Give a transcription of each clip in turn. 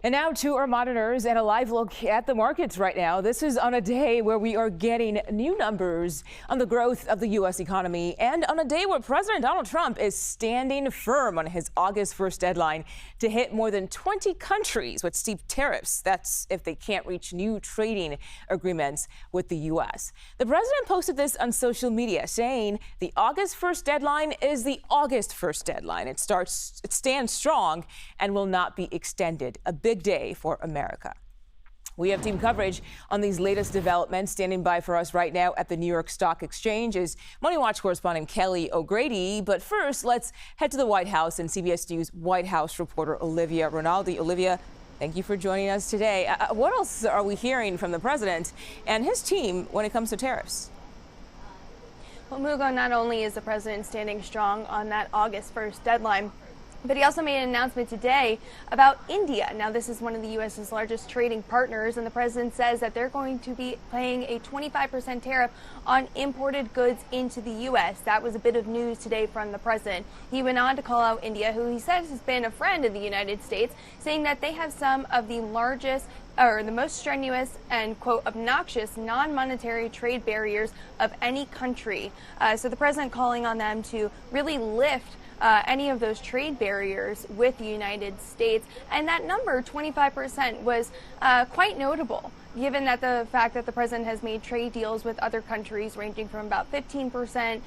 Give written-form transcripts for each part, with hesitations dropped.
And now to our monitors and a live look at the markets right now. This is on a day where we are getting new numbers on the growth of the U.S. economy and on a day where President Donald Trump is standing firm on his August 1st deadline to hit more than 20 countries with steep tariffs. That's if they can't reach new trading agreements with the U.S. The president posted this on social media saying the August 1st deadline is the August 1st deadline. It stands strong and will not be extended. A big day for America. We have team coverage on these latest developments. Standing by for us right now at the New York Stock Exchange is Money Watch correspondent Kelly O'Grady. But first, let's head to the White House and CBS News White House reporter Olivia Rinaldi. Olivia, thank you for joining us today. What else are we hearing from the president and his team when it comes to tariffs? Well, Mugo, not only is the president standing strong on that August 1st deadline, but he also made an announcement today about India. Now, this is one of the U.S.'s largest trading partners, and the president says that they're going to be paying a 25% tariff on imported goods into the U.S. That was a bit of news today from the president. He went on to call out India, who he says has been a friend of the United States, saying that they have some of the largest or the most strenuous and, quote, obnoxious non-monetary trade barriers of any country. So the president calling on them to really lift any of those trade barriers with the United States. And that number, 25%, was quite notable, given that the fact that the president has made trade deals with other countries ranging from about 15%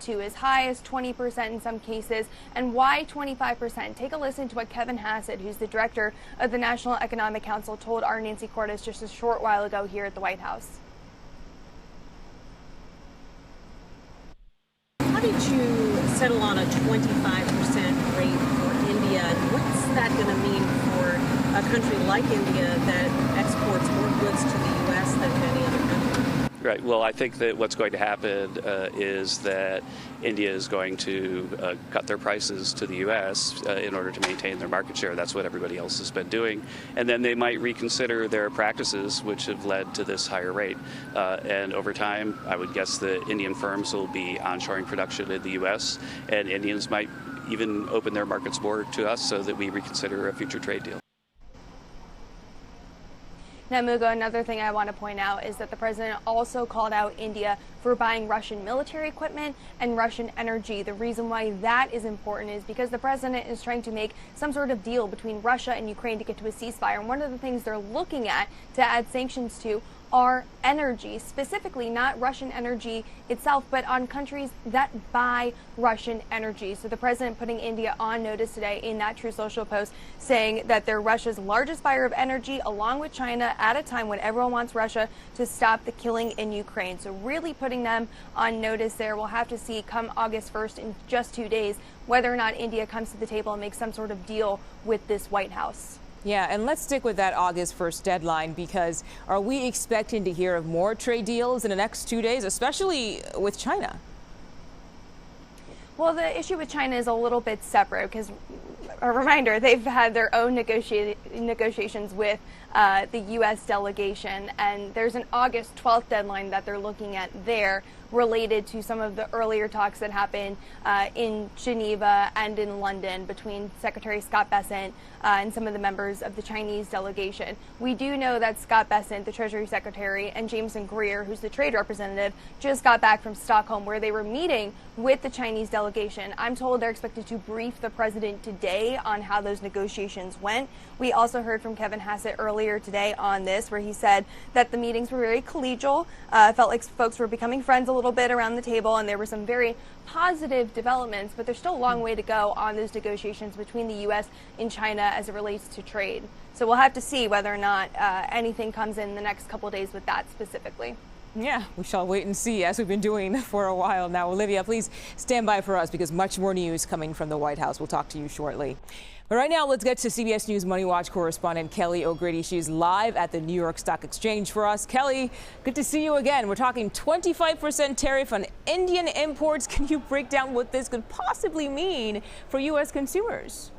to as high as 20% in some cases. And why 25%? Take a listen to what Kevin Hassett, who's the director of the National Economic Council, told our Nancy Cordes just a short while ago here at the White House. How did you settle on a 25% rate for India? And what's that going to mean for a country like India that exports more goods to the U.S. than any other country? Right. Well, I think that what's going to happen is that India is going to cut their prices to the U.S. In order to maintain their market share. That's what everybody else has been doing. And then they might reconsider their practices, which have led to this higher rate. And over time, I would guess the Indian firms will be onshoring production in the U.S. and Indians might even open their markets more to us so that we reconsider a future trade deal. Now, Mugo, another thing I want to point out is that the president also called out India for buying Russian military equipment and Russian energy. The reason why that is important is because the president is trying to make some sort of deal between Russia and Ukraine to get to a ceasefire. And one of the things they're looking at to add sanctions to are energy, specifically not Russian energy itself, but on countries that buy Russian energy. So the president putting India on notice today in that True Social post, saying that they're Russia's largest buyer of energy, along with China, at a time when everyone wants Russia to stop the killing in Ukraine. So really putting them on notice there. We'll have to see come August 1st, in just 2 days, whether or not India comes to the table and makes some sort of deal with this White House. Yeah, and let's stick with that August 1st deadline, because are we expecting to hear of more trade deals in the next 2 days, especially with China? Well, the issue with China is a little bit separate, because a reminder, they've had their own negotiations with the U.S. delegation, and there's an August 12th deadline that they're looking at there, related to some of the earlier talks that happened in Geneva and in London between Secretary Scott Bessent and some of the members of the Chinese delegation. We do know that Scott Bessent, the Treasury Secretary, and Jameson Greer, who's the trade representative, just got back from Stockholm, where they were meeting with the Chinese delegation. I'm told they're expected to brief the president today on how those negotiations went. We also heard from Kevin Hassett earlier today on this, where he said that the meetings were very collegial, felt like folks were becoming friends a little bit around the table, and there were some very positive developments, but there's still a long way to go on those negotiations between the U.S. and China as it relates to trade. So we'll have to see whether or not anything comes in the next couple of days with that specifically. Yeah, we shall wait and see, as we've been doing for a while now. Olivia, please stand by for us, because much more news coming from the White House. We'll talk to you shortly. But right now, let's get to CBS News Money Watch correspondent Kelly O'Grady. She's live at the New York Stock Exchange for us. Kelly, good to see you again. We're talking 25% tariff on Indian imports. Can you break down what this could possibly mean for U.S. consumers?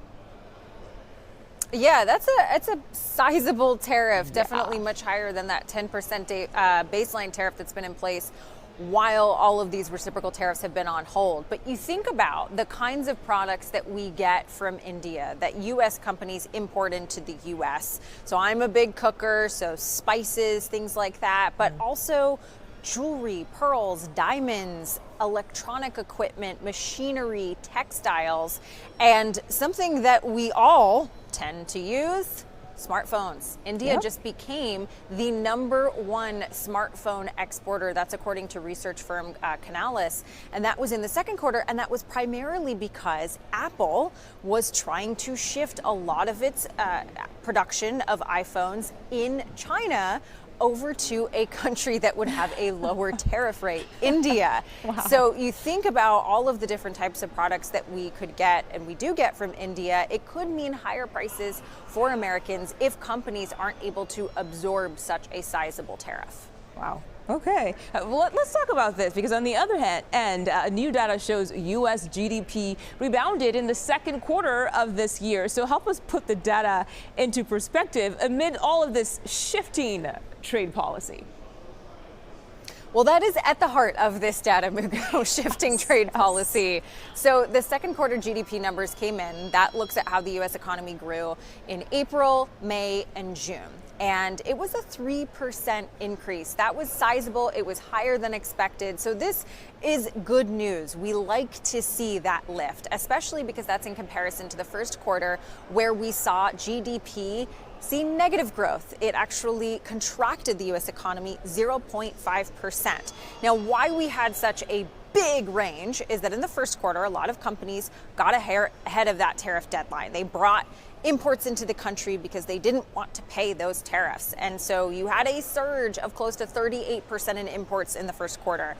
Yeah, it's a sizable tariff, definitely much higher than that 10% baseline tariff that's been in place while all of these reciprocal tariffs have been on hold. But you think about the kinds of products that we get from India that U.S. companies import into the U.S. So I'm a big cooker, so spices, things like that, but also jewelry, pearls, diamonds, electronic equipment, machinery, textiles, and something that we all tend to use, smartphones. India just became the #1 smartphone exporter. That's according to research firm Canalys. And that was in the second quarter. And that was primarily because Apple was trying to shift a lot of its production of iPhones in China over to a country that would have a lower tariff rate, India. Wow. So you think about all of the different types of products that we could get, and we do get from India. It could mean higher prices for Americans if companies aren't able to absorb such a sizable tariff. Wow. Okay, well, let's talk about this, because on the other hand, new data shows U.S. GDP rebounded in the second quarter of this year. So help us put the data into perspective amid all of this shifting trade policy. Well, that is at the heart of this data, Mugo, shifting trade policy. So the second quarter GDP numbers came in. That looks at how the U.S. economy grew in April, May, and June. And it was a 3% increase. That was sizable. It was higher than expected. So this is good news. We like to see that lift, especially because that's in comparison to the first quarter, where we saw GDP see negative growth. It actually contracted the U.S. economy 0.5%. Now, why we had such a big range is that in the first quarter, a lot of companies got ahead of that tariff deadline. They brought imports into the country because they didn't want to pay those tariffs. And so you had a surge of close to 38% in imports in the first quarter.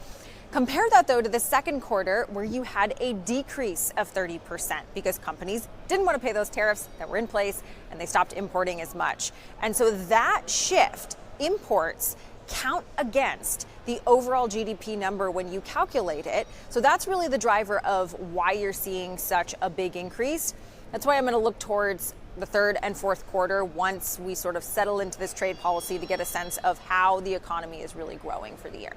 Compare that, though, to the second quarter, where you had a decrease of 30% because companies didn't want to pay those tariffs that were in place, and they stopped importing as much. And so that shift, imports, count against the overall GDP number when you calculate it. So that's really the driver of why you're seeing such a big increase. That's why I'm going to look towards the third and fourth quarter once we sort of settle into this trade policy to get a sense of how the economy is really growing for the year.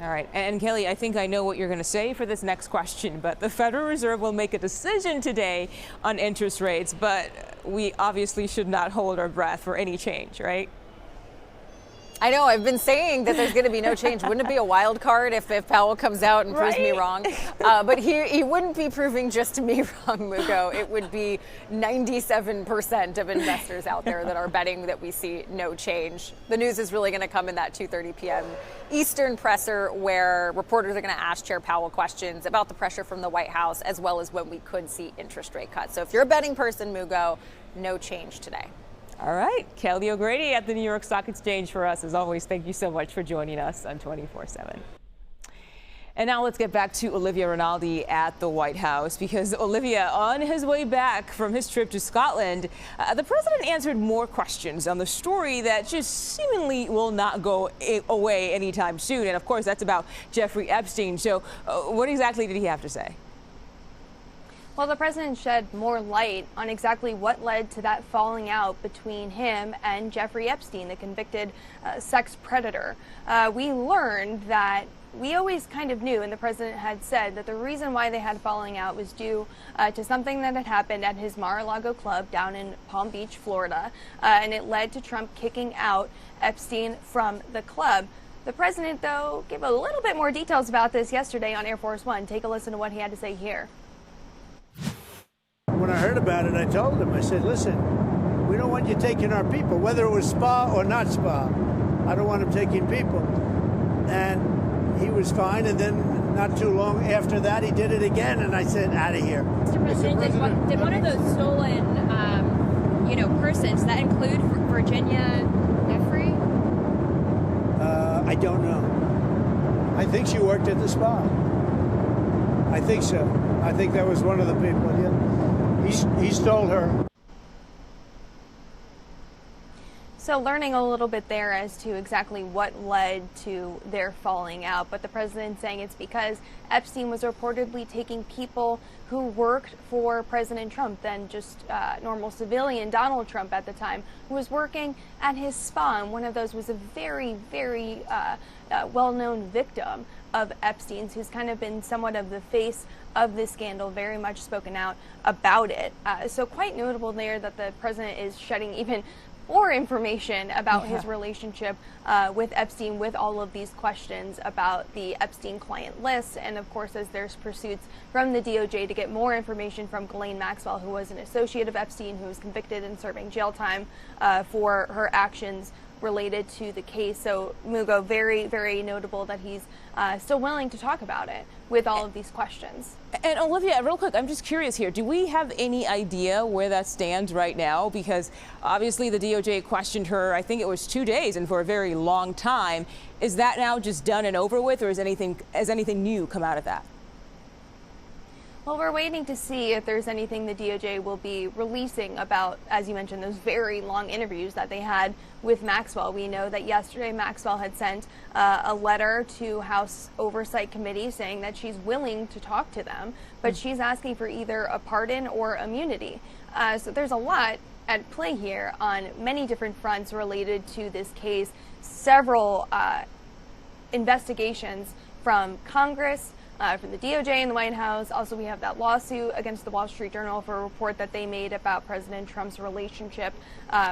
All right. And Kelly, I think I know what you're going to say for this next question, but the Federal Reserve will make a decision today on interest rates, but we obviously should not hold our breath for any change, right? I know, I've been saying that there's going to be no change. Wouldn't it be a wild card if Powell comes out and proves me wrong? But he wouldn't be proving just me wrong, Mugo. It would be 97% of investors out there that are betting that we see no change. The news is really going to come in that 2:30 p.m. Eastern presser, where reporters are going to ask Chair Powell questions about the pressure from the White House, as well as when we could see interest rate cuts. So if you're a betting person, Mugo, no change today. All right. Kelly O'Grady at the New York Stock Exchange for us. As always, thank you so much for joining us on 24/7. And now let's get back to Olivia Rinaldi at the White House, because Olivia, on his way back from his trip to Scotland, the president answered more questions on the story that just seemingly will not go away anytime soon. And of course, that's about Jeffrey Epstein. So what exactly did he have to say? Well, the president shed more light on exactly what led to that falling out between him and Jeffrey Epstein, the convicted sex predator. We learned that we always kind of knew, and the president had said, that the reason why they had falling out was due to something that had happened at his Mar-a-Lago club down in Palm Beach, Florida, and it led to Trump kicking out Epstein from the club. The president, though, gave a little bit more details about this yesterday on Air Force One. Take a listen to what he had to say here. When I heard about it, I told him, I said, listen, we don't want you taking our people, whether it was spa or not spa. I don't want him taking people. And he was fine, and then not too long after that, he did it again, and I said, out of here. Mr. President, did one of those stolen, persons, that include Virginia Jeffrey? I don't know. I think she worked at the spa. I think so. I think that was one of the people, yeah. He stole her. So learning a little bit there as to exactly what led to their falling out, but the president saying it's because Epstein was reportedly taking people who worked for President Trump, then just normal civilian Donald Trump at the time, who was working at his spa. And one of those was a very, very well-known victim of Epstein's, who's kind of been somewhat of the face of this scandal, very much spoken out about it. So quite notable there that the president is shedding even more information about his relationship with Epstein, with all of these questions about the Epstein client list. And of course, as there's pursuits from the DOJ to get more information from Ghislaine Maxwell, who was an associate of Epstein, who was convicted and serving jail time for her actions related to the case. So Mugo, very, very notable that he's still willing to talk about it with all of these questions. And Olivia, real quick, I'm just curious here. Do we have any idea where that stands right now? Because obviously the DOJ questioned her, I think it was 2 days and for a very long time. Is that now just done and over with, or has anything new come out of that? Well, we're waiting to see if there's anything the DOJ will be releasing about, as you mentioned, those very long interviews that they had with Maxwell. We know that yesterday Maxwell had sent a letter to House Oversight Committee saying that she's willing to talk to them, but she's asking for either a pardon or immunity. So there's a lot at play here on many different fronts related to this case. Several investigations from Congress, from the DOJ and the White House. Also, we have that lawsuit against the Wall Street Journal for a report that they made about President Trump's relationship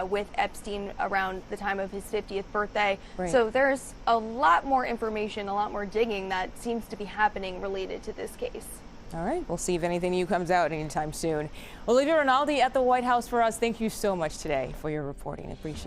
with Epstein around the time of his 50th birthday. Right. So there's a lot more information, a lot more digging that seems to be happening related to this case. All right, we'll see if anything new comes out anytime soon. Olivia Rinaldi at the White House for us. Thank you so much today for your reporting. I appreciate it.